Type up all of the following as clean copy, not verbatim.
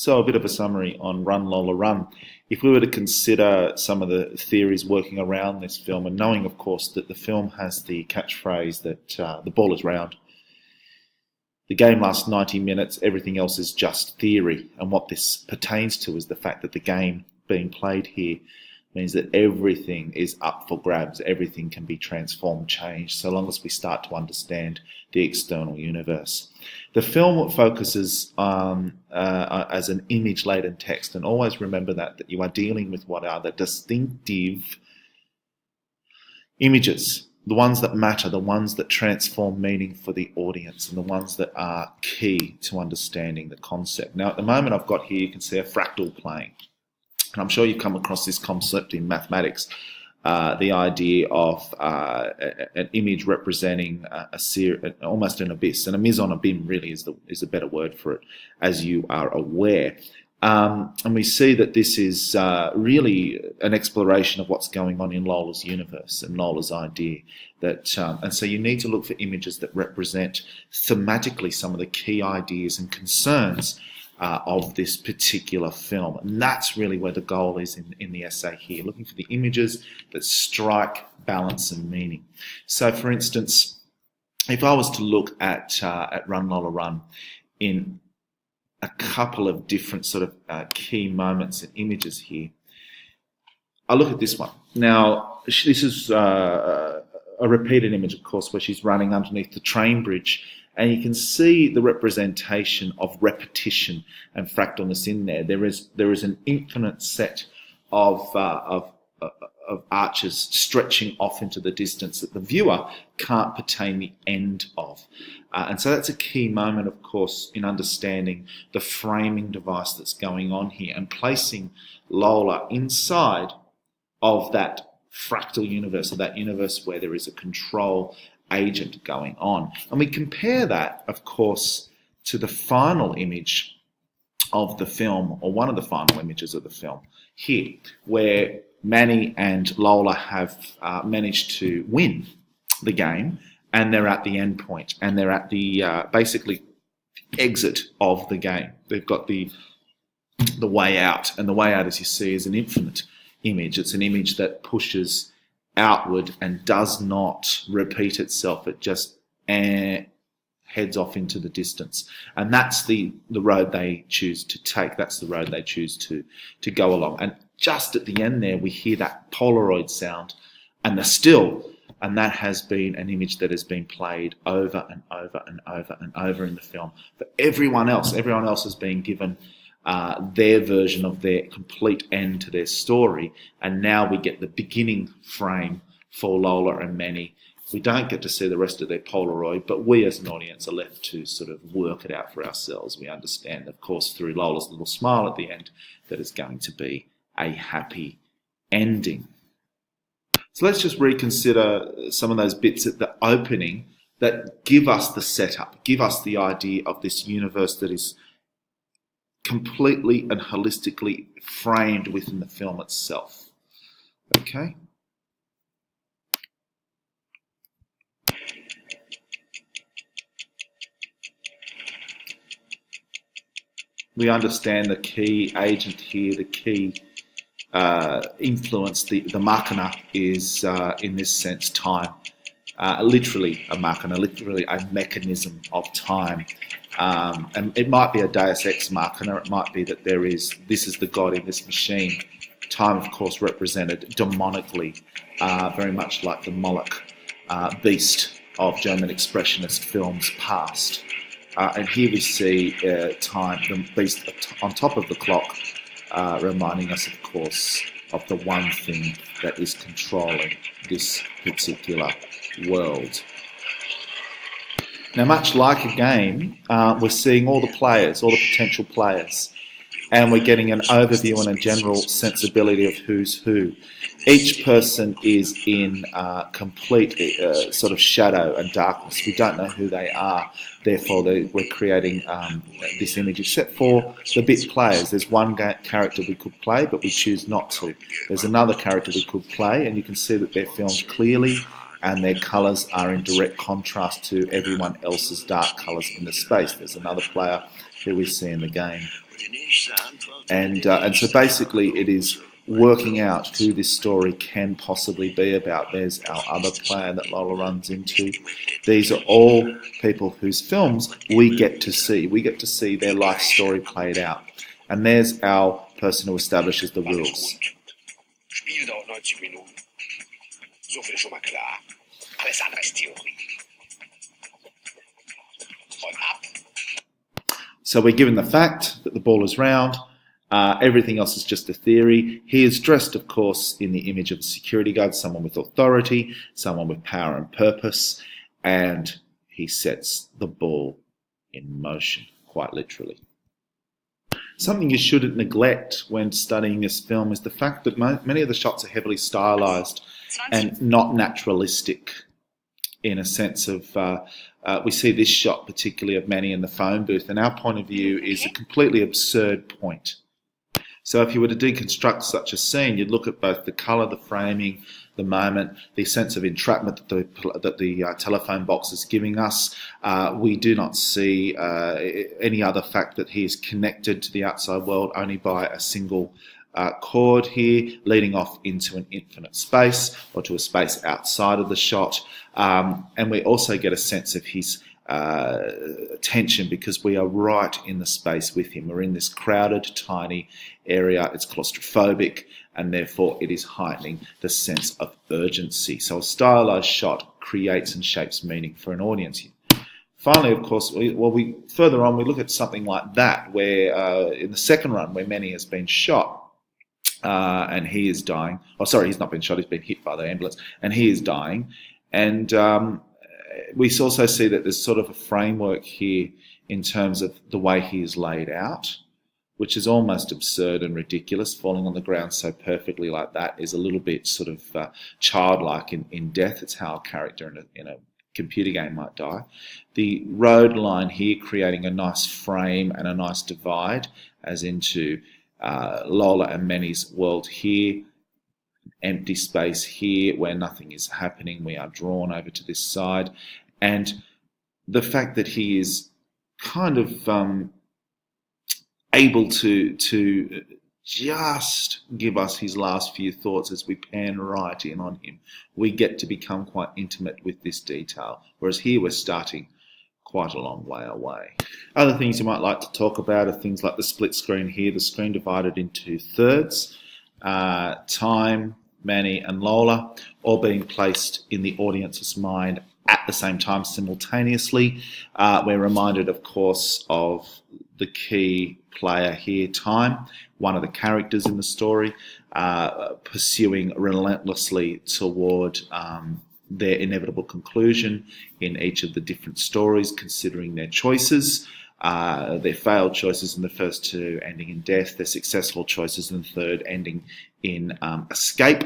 So a bit of a summary on Run, Lola Run. If we were to consider some of the theories working around this film, and knowing, of course, that the film has the catchphrase that the ball is round, the game lasts 90 minutes, everything else is just theory. And what this pertains to is the fact that the game being played here means that everything is up for grabs. Everything can be transformed, changed, so long as we start to understand the external universe. The film focuses as an image-laden text, and always remember that you are dealing with what are the distinctive images, the ones that matter, the ones that transform meaning for the audience, and the ones that are key to understanding the concept. Now, at the moment I've got here, you can see a fractal playing. And I'm sure you've come across this concept in mathematics, the idea of an image representing almost an abyss. And a mise en abîme really is a better word for it, as you are aware. And we see that this is really an exploration of what's going on in Lola's universe and Lola's idea. And so you need to look for images that represent thematically some of the key ideas and concerns of this particular film. And that's really where the goal is in the essay here, looking for the images that strike balance and meaning. So, for instance, if I was to look at Run, Lola Run in a couple of different sort of key moments and images here, I look at this one. Now, this is a repeated image, of course, where she's running underneath the train bridge. And you can see the representation of repetition and fractalness in there. There is an infinite set of arches stretching off into the distance that the viewer can't pertain the end of. And so that's a key moment, of course, in understanding the framing device that's going on here and placing Lola inside of that fractal universe, or that universe where there is a control agent going on. And we compare that, of course, to the final image of the film, or one of the final images of the film here, where Manny and Lola have managed to win the game, and they're at the end point, and they're at the basically exit of the game. They've got the way out, and the way out, as you see, is an infinite image. It's an image that pushes outward and does not repeat itself. It just heads off into the distance, and that's the road they choose to take. That's the road they choose to go along. And just at the end there, we hear that Polaroid sound and the still, and that has been an image that has been played over and over and over and over in the film. But everyone else has been given their version of their complete end to their story, and now we get the beginning frame for Lola and Manny. We don't get to see the rest of their Polaroid, but we as an audience are left to sort of work it out for ourselves. We understand, of course, through Lola's little smile at the end, that it's going to be a happy ending. So let's just reconsider some of those bits at the opening that give us the setup, give us the idea of this universe that is completely and holistically framed within the film itself. Okay? We understand the key agent here, the key influence, the machina is, in this sense, time. Literally a machina, literally a mechanism of time. And it might be a Deus Ex Machina. It might be that this is the God in this machine. Time, of course, represented demonically, very much like the Moloch beast of German expressionist films past. And here we see time, the beast on top of the clock, reminding us, of course, of the one thing that is controlling this particular world. Now, much like a game, we're seeing all the players, all the potential players, and we're getting an overview and a general sensibility of who's who. Each person is in complete sort of shadow and darkness. We don't know who they are. Therefore, we're creating this image, except for the bit players. There's one character we could play, but we choose not to. There's another character we could play, and you can see that they're filmed clearly, and their colours are in direct contrast to everyone else's dark colours in the space. There's another player who we see in the game. And so basically it is working out who this story can possibly be about. There's our other player that Lola runs into. These are all people whose films we get to see. We get to see their life story played out. And there's our person who establishes the rules. So we're given the fact that the ball is round. Everything else is just a theory. He is dressed, of course, in the image of a security guard, someone with authority, someone with power and purpose, and he sets the ball in motion, quite literally. Something you shouldn't neglect when studying this film is the fact that many of the shots are heavily stylized and not naturalistic, in a sense of, we see this shot particularly of Manny in the phone booth, and our point of view is a completely absurd point. So if you were to deconstruct such a scene, you'd look at both the colour, the framing, the moment, the sense of entrapment that the telephone box is giving us. We do not see any other fact that he is connected to the outside world only by a single cord here, leading off into an infinite space or to a space outside of the shot. And we also get a sense of his tension because we are right in the space with him. We're in this crowded, tiny area. It's claustrophobic, and therefore it is heightening the sense of urgency. So a stylized shot creates and shapes meaning for an audience. Finally, of course, further on we look at something like that, where in the second run, where Manny has been shot and he is dying. Oh, sorry, he's not been shot. He's been hit by the ambulance, and he is dying. And we also see that there's sort of a framework here in terms of the way he is laid out, which is almost absurd and ridiculous. Falling on the ground so perfectly like that is a little bit sort of childlike in death. It's how a character in a computer game might die. The road line here creating a nice frame and a nice divide, as into Lola and Manny's world here. Empty space here where nothing is happening. We are drawn over to this side, and the fact that he is kind of able to just give us his last few thoughts as we pan right in on him. We get to become quite intimate with this detail, whereas here we're starting quite a long way away. Other things you might like to talk about are things like the split screen here, the screen divided into thirds, time, Manny and Lola, all being placed in the audience's mind at the same time simultaneously. We're reminded, of course, of the key player here, Time, one of the characters in the story, pursuing relentlessly toward their inevitable conclusion in each of the different stories, considering their choices, their failed choices in the first two ending in death, their successful choices in the third ending in escape.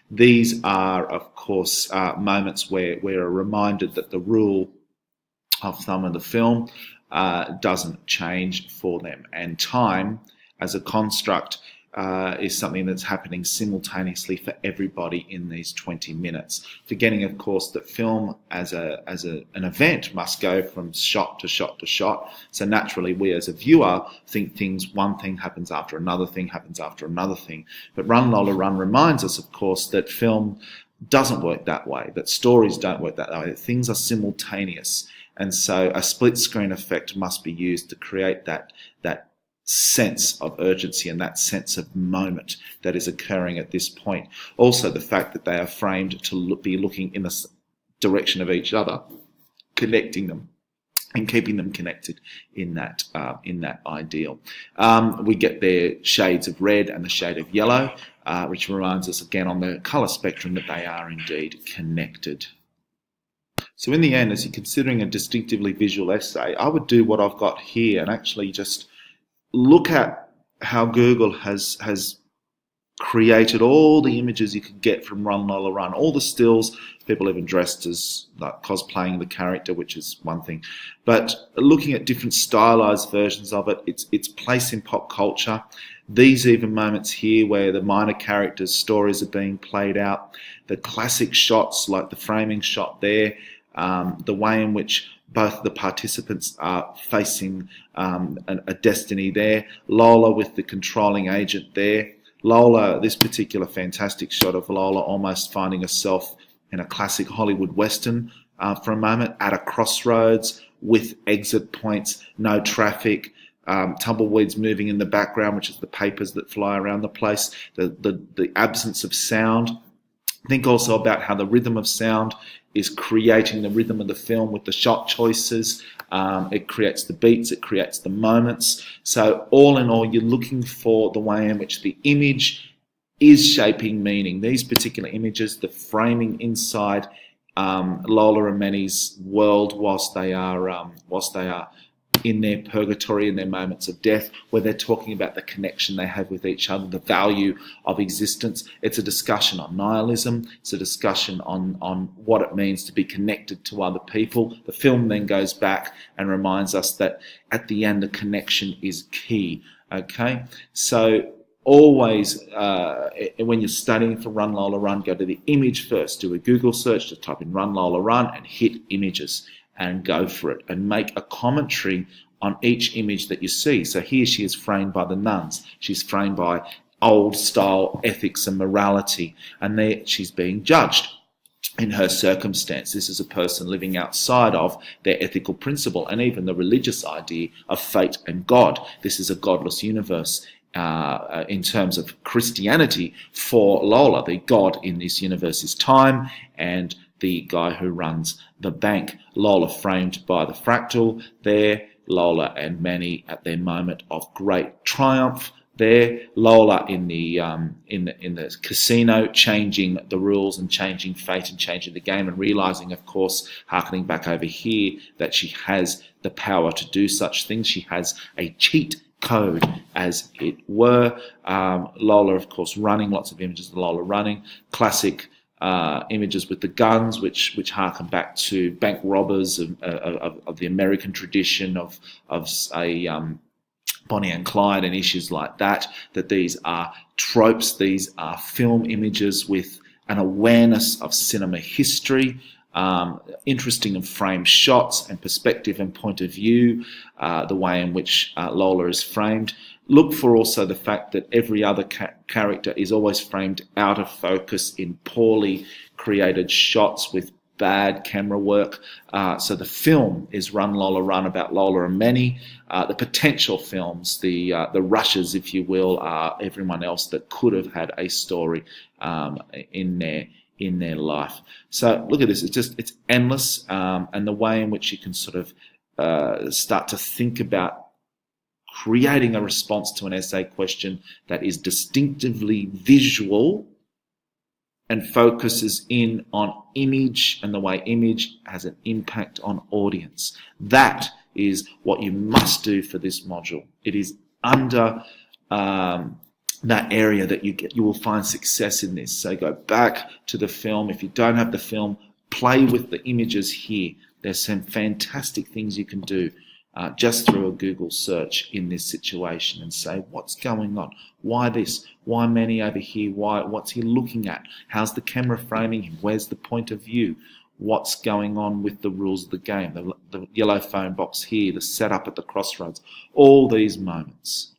These are, of course, moments where we're reminded that the rule of thumb of the film doesn't change for them. And time, as a construct, is something that's happening simultaneously for everybody in these 20 minutes. Forgetting, of course, that film as an event must go from shot to shot to shot. So naturally, we as a viewer think one thing happens after another thing happens after another thing. But Run, Lola Run reminds us, of course, that film doesn't work that way, that stories don't work that way, that things are simultaneous. And so a split screen effect must be used to create that sense of urgency and that sense of moment that is occurring at this point. Also, the fact that they are framed to be looking in the direction of each other, connecting them and keeping them connected in that ideal. We get their shades of red and the shade of yellow, which reminds us again on the colour spectrum that they are indeed connected. So in the end, as you're considering a distinctively visual essay, I would do what I've got here and actually just look at how Google has created all the images you could get from Run, Lola Run, all the stills, people even dressed as like cosplaying the character, which is one thing. But looking at different stylized versions of it, its place in pop culture, these even moments here where the minor characters' stories are being played out, the classic shots like the framing shot there, the way in which both the participants are facing a destiny there. Lola with the controlling agent there. Lola, this particular fantastic shot of Lola almost finding herself in a classic Hollywood Western for a moment, at a crossroads with exit points, no traffic, tumbleweeds moving in the background, which is the papers that fly around the place, the absence of sound. Think also about how the rhythm of sound is creating the rhythm of the film with the shot choices. It creates the beats, it creates the moments. So all in all, you're looking for the way in which the image is shaping meaning. These particular images, the framing inside Lola and Manny's world whilst they are in their purgatory, in their moments of death, where they're talking about the connection they have with each other, the value of existence. It's a discussion on nihilism. It's a discussion on what it means to be connected to other people. The film then goes back and reminds us that at the end, the connection is key. Okay, so always, when you're studying for Run, Lola, Run, go to the image first. Do a Google search, just type in Run, Lola, Run, and hit images and go for it, and make a commentary on each image that you see. So here she is framed by the nuns. She's framed by old style ethics and morality, and there she's being judged in her circumstance. This is a person living outside of their ethical principle and even the religious idea of fate and God. This is a godless universe. In terms of Christianity, for Lola, the God in this universe is time, and the guy who runs the bank. Lola framed by the fractal there. Lola and Manny at their moment of great triumph there. Lola in the casino, changing the rules and changing fate and changing the game, and realizing, of course, harkening back over here, that she has the power to do such things. She has a cheat code, as it were. Lola, of course, running. Lots of images of Lola running. Classic images with the guns, which harken back to bank robbers of the American tradition of Bonnie and Clyde and issues like that. That these are tropes, these are film images with an awareness of cinema history, interesting and framed shots and perspective and point of view, the way in which Lola is framed. Look for also the fact that every other character is always framed out of focus in poorly created shots with bad camera work. So the film is Run, Lola, Run, about Lola and Manny. The potential films, the rushes, if you will, are everyone else that could have had a story in their life. So look at this. It's endless, and the way in which you can sort of start to think about creating a response to an essay question that is distinctively visual and focuses in on image and the way image has an impact on audience. That is what you must do for this module. It is under that area that you will find success in this. So go back to the film. If you don't have the film, play with the images here. There's some fantastic things you can do just through a Google search in this situation, and say, what's going on? Why this? Why Manny over here? What's he looking at? How's the camera framing him? Where's the point of view? What's going on with the rules of the game? The yellow phone box here, the setup at the crossroads, all these moments.